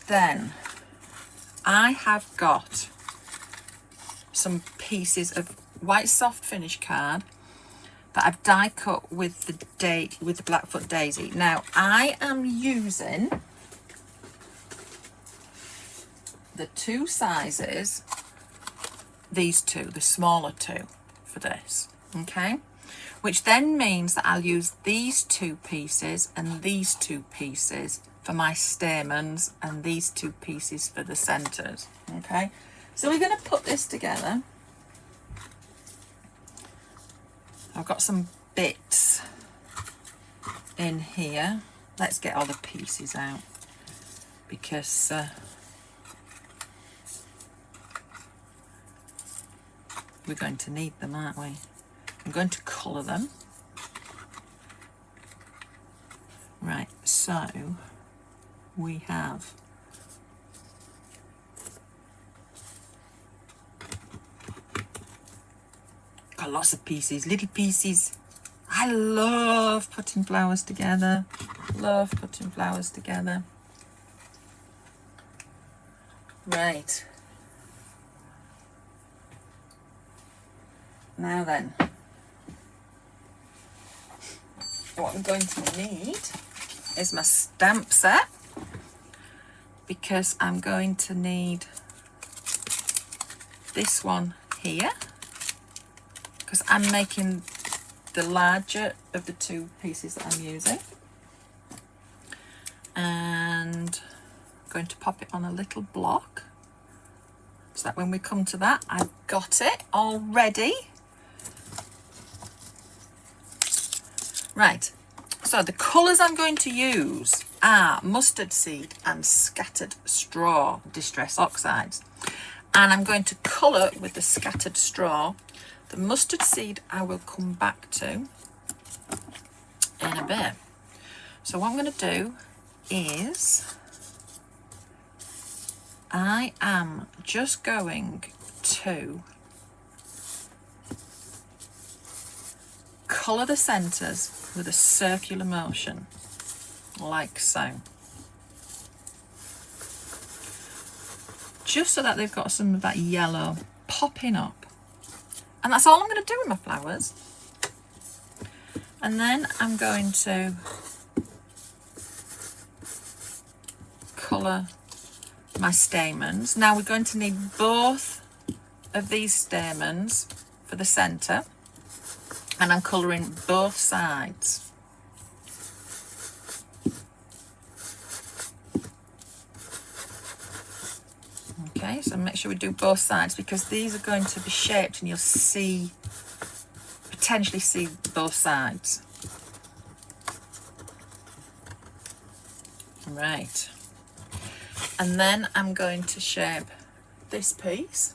then I have got some pieces of white soft finish card that I've die cut with the Blackfoot Daisy. Now I am using the two sizes, these two, the smaller two for this, okay? Which then means that I'll use these two pieces and these two pieces for my stamens and these two pieces for the centers, okay? So we're going to put this together. I've got some bits in here. Let's get all the pieces out because we're going to need them, aren't we? I'm going to colour them. Right, so we have got lots of pieces, little pieces. I love putting flowers together. Love putting flowers together. Right. Now then, what I'm going to need is my stamp set, because I'm going to need this one here, because I'm making the larger of the two pieces that I'm using, and I'm going to pop it on a little block so that when we come to that, I've got it all ready. Right, so the colours I'm going to use are mustard seed and scattered straw distress oxides, and I'm going to colour with the scattered straw. The mustard seed I will come back to in a bit. So what I'm going to do is I am just going to colour the centres with a circular motion, like so. Just so that they've got some of that yellow popping up. And that's all I'm going to do with my flowers. And then I'm going to colour my stamens. Now we're going to need both of these stamens for the centre, and I'm colouring both sides. Okay, so make sure we do both sides, because these are going to be shaped and you'll see, potentially see both sides. Right. And then I'm going to shape this piece.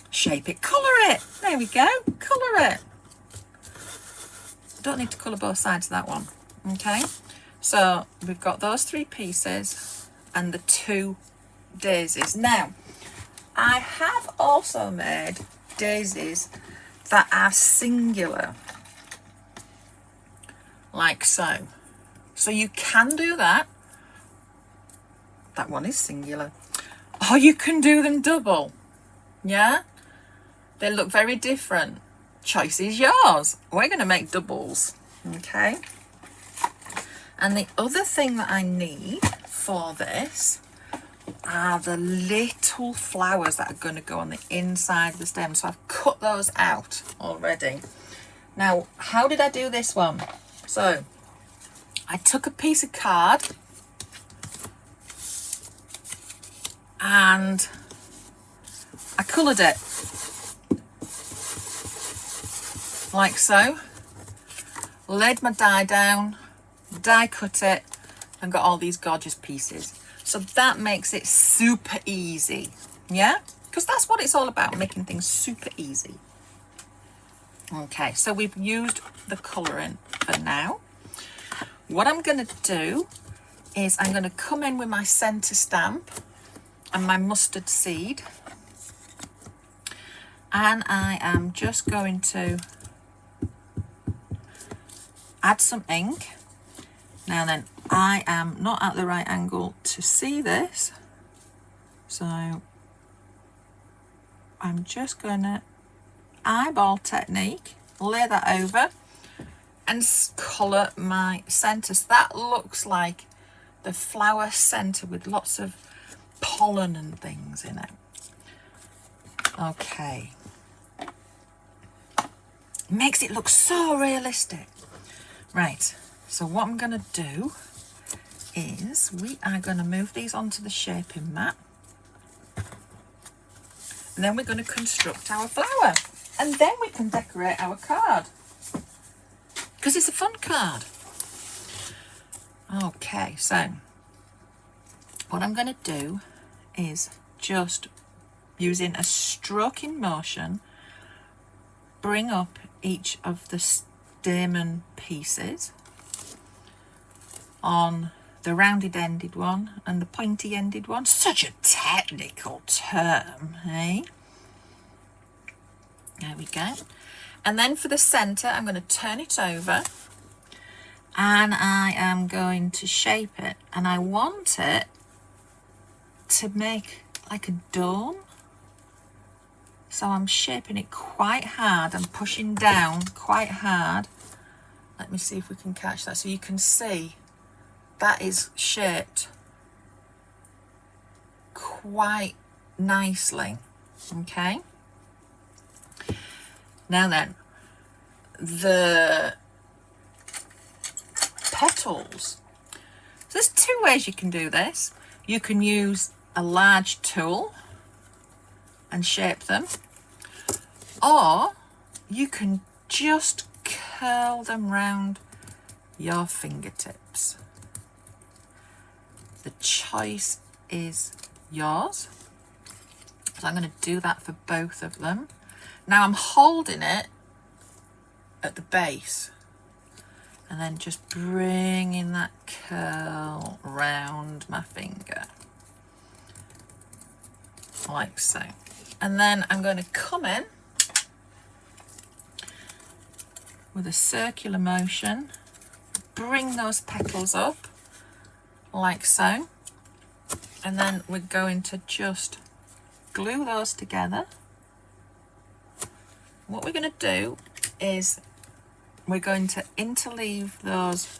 Shape it, colour it. There we go, colour it. Don't need to colour both sides of that one. Okay, so we've got those three pieces and the two daisies. Now, I have also made daisies that are singular, like so. So you can do that. That one is singular. Or you can do them double. Yeah? They look very different. Choice is yours. We're going to make doubles. Okay? And the other thing that I need for this are the little flowers that are going to go on the inside of the stem. So I've cut those out already. Now, how did I do this one? So, I took a piece of card and I coloured it like so, laid my die down, die cut it, and got all these gorgeous pieces. So that makes it super easy, yeah? Because that's what it's all about, making things super easy. Okay, so we've used the colouring for now. What I'm going to do is I'm going to come in with my centre stamp and my mustard seed, and I am just going to add some ink. Now then, I am not at the right angle to see this, so I'm just gonna eyeball technique, lay that over and colour my centre. So that looks like the flower centre with lots of pollen and things in it. Okay. Makes it look so realistic. Right, so what I'm going to do is we are going to move these onto the shaping mat. And then we're going to construct our flower. And then we can decorate our card. Because it's a fun card. Okay, so what I'm going to do is just using a stroking motion, bring up each of the stamen pieces on the rounded ended one and the pointy ended one. Such a technical term, eh? There we go. And then for the centre, I'm going to turn it over and I am going to shape it. And I want it to make like a dome. So I'm shaping it quite hard. I'm pushing down quite hard. Let me see if we can catch that. So you can see that is shaped quite nicely. Okay. Now then, the petals. So there's two ways you can do this. You can use a large tool and shape them, or you can just curl them round your fingertips. The choice is yours. So I'm going to do that for both of them. Now I'm holding it at the base and then just bringing that curl round my finger like so. And then I'm going to come in with a circular motion, bring those petals up like so, and then we're going to just glue those together. What we're going to do is we're going to interleave those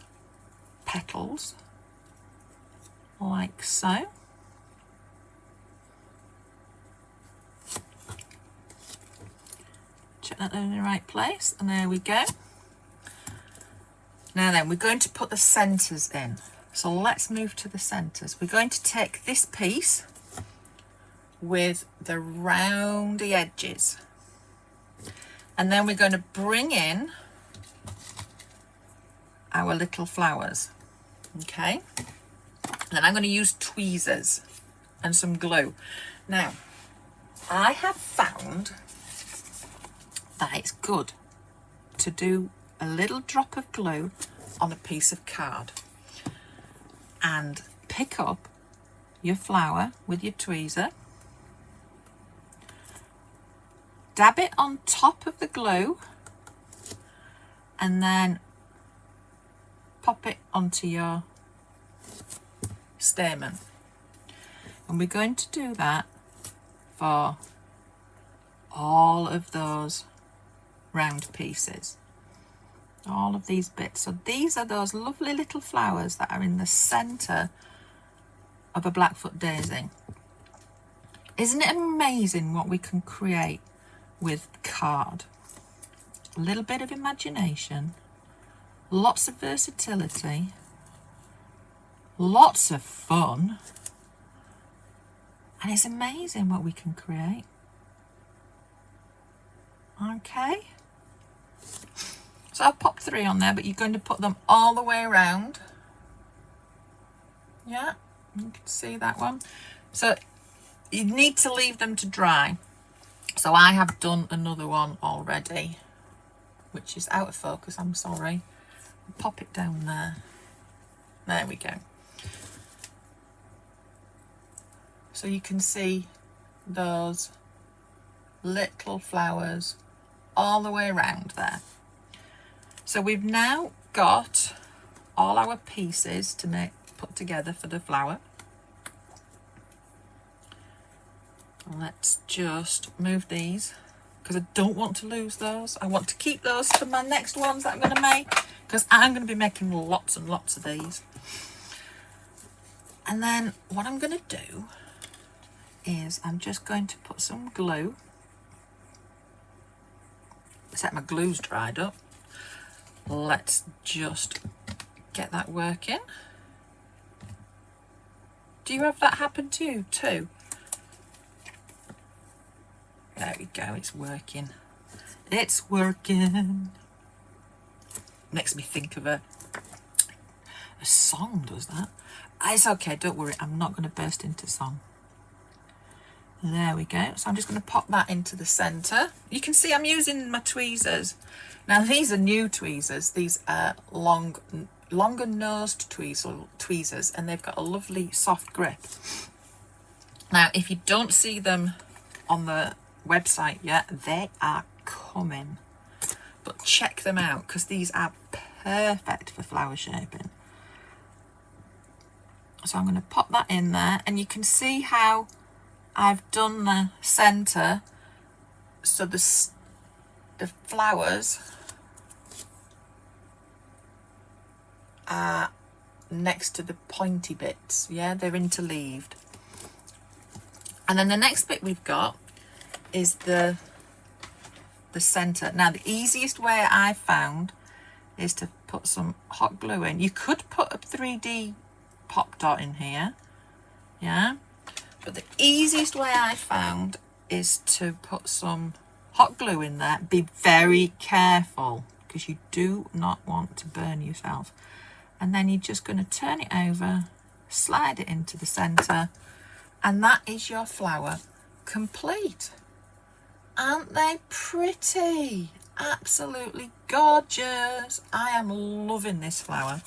petals like so. Check that they're in the right place, and there we go. Now then, we're going to put the centres in. So let's move to the centres. We're going to take this piece with the roundy edges, and then we're going to bring in our little flowers. Okay, then I'm going to use tweezers and some glue. Now, I have found that it's good to do a little drop of glue on a piece of card and pick up your flower with your tweezer, dab it on top of the glue, and then pop it onto your stamen. And we're going to do that for all of those round pieces, all of these bits. So these are those lovely little flowers that are in the center of a Blackfoot daisy. Isn't it amazing what we can create with card? A little bit of imagination, lots of versatility, lots of fun, and it's amazing what we can create. Okay, so I've popped 3 on there, but you're going to put them all the way around. Yeah, you can see that one. So you need to leave them to dry. So I have done another one already, which is out of focus, I'm sorry. Pop it down there. There we go. So you can see those little flowers all the way around there. So we've now got all our pieces to put together for the flower. Let's just move these because I don't want to lose those. I want to keep those for my next ones that I'm going to make, because I'm going to be making lots and lots of these. And then what I'm going to do is I'm just going to put some glue. Set my glue's dried up. Let's just get that working. Do you have that happen to you too? There we go, it's working. It's working. Makes me think of a song, does that? It's okay, don't worry, I'm not going to burst into song. There we go. So I'm just going to pop that into the centre. You can see I'm using my tweezers. Now these are new tweezers. These are longer nosed tweezers, and they've got a lovely soft grip. Now if you don't see them on the website yet, they are coming. But check them out because these are perfect for flower shaping. So I'm going to pop that in there, and you can see how I've done the centre so the flowers are next to the pointy bits. Yeah, they're interleaved. And then the next bit we've got is the centre. Now the easiest way I found is to put some hot glue in. You could put a 3D pop dot in here, yeah, but the easiest way I found is to put some hot glue in there. Be very careful because you do not want to burn yourself. And then you're just going to turn it over, slide it into the centre, and that is your flower complete. Aren't they pretty? Absolutely gorgeous. I am loving this flower.